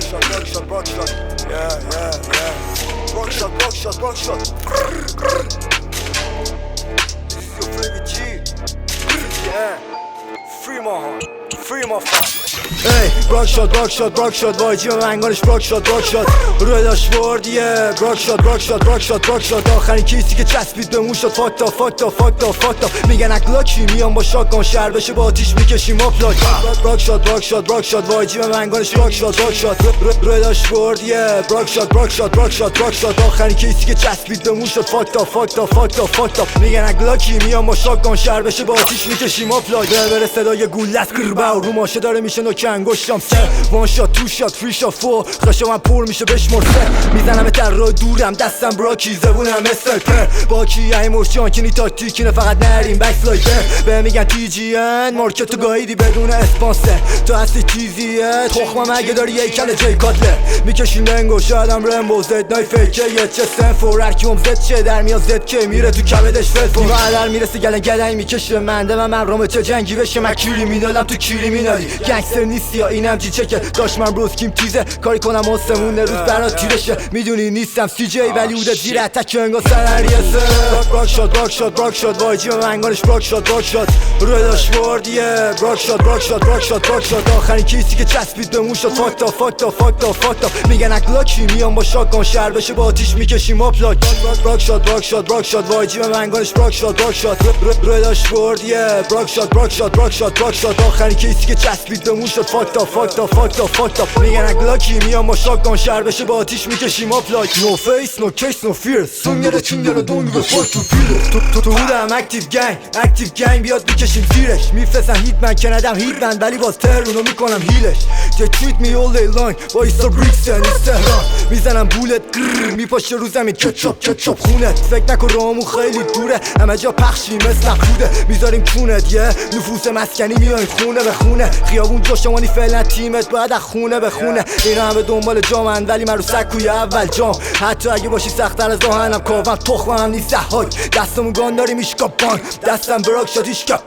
Buckshot. Yeah. Buckshot. This is your favorite G. Yeah. Free my fam. Ey Buckshot وای جیم منگانش Buckshot روی داشت برد یه Buckshot آخرین کیسی که چسبید به مون شد فاکتا میگن اکلاکی میان با شاگان شهر بشه با آتیش میکشیم اپلاک Buckshot وای جیم منگانش Buckshot روی داشت برد یه Buckshot آخرین کیسی که چسبید به مون شد فاکتا میگن اکلاکی میان با شاگان شهر بشه با آتیش میکشیم اپلاک بره صدای گوله است قرباو رو ماشه داره میشه نوک انگشتم سه وان شات تو شات فری شات فور خشم من پر میشه بشمر سه میزنم در راه دورم دستم براکی زبونم استایپر با کی ایموش جانکنی تاکتیکی نه فقط نریم بک سلایپر به میگن تی جی ان مارکت تو گایدی بدون اسپانسر تو هستی تیزیه تخمم اگه داری یکل جی کاتلر میکشیم لنگو شادم رمبو زد نای فیکه یه چه سن فور هرکیوم زد چه در میاد زد که میره تو کبدش فلفور بعدر میرسه گلنگ میکشه منده من رام چه جنگی بشه مکیری میدادم تو کیری مینالی گنگستر نیستی یا اینم جی چکه داشت من بروز کیم تیزه کاری کنم آسمون روز برات تیرشه میدونی نیستم سی جی ولی اوده زیر اتک انگار سنریسه Buckshot وای جیم منگانش Buckshot روی داشت برد یه Buckshot آخرین کیسی که چسبید به مون شد فاکتا میگن اکلاکی میان با شاگان شهر بشه با آتیش میکشیم اپلاک Buckshot وای جیم منگانش Buckshot روی داشت برد یه Buckshot آخرین کیسی که چسبید به مون شد فاکتا میگن اکلاکی میان با شاگان شهر بشه با آتیش میکشیم اپلاک No face, no case, no fear سونگره چینگره دونگ به فاک تو پیله تو هودم اکتیو گنگ بیاد میکشیم زیرش میفرسن هیتمن که ندم هیتمن ولی باز تهرونو میکنم هیلش They treat me all day long با ایستا بریکسن ایست تهران میزنم بولت میپاشه رو زمین کچاپ خونت فکر نکن رامون خیلی دوره همه جا پخشی مثل خوده میذاریم کونت یه نفوس مسکنی میایم خونه به خونه خیابون جاشمانی فعلا تیمت باید از خونه به خونه این همه دنبال جامن ولی من رو سکوی اول جام حتی اگه باشی سخت‌تر از دهنم کاوم تخمم نیست های دستمون گان داریم ایشکاپان دستم براک شد ایشکاپ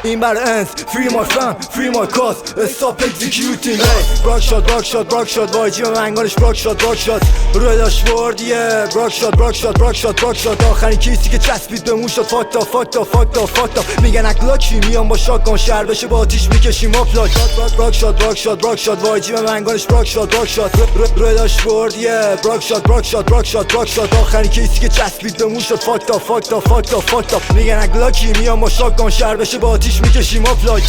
این بر انس free my fam free my cause stop executing Buckshot وای جیم منگانش Buckshot روی داشت برد یه Buckshot آخرین کیسی که چسبید به مون شد فاکتا میگن اکلاکی میان با شاگان شهر بشه با آتیش میکشیم اپلاک Buckshot وای جیم منگانش Buckshot روی داشت برد یه Buckshot آخرین کیسی که چسبید به مون شد فاکتا میگن اکلاکی میان با شاگان شهر بشه با آتیش میکشیم اپلاک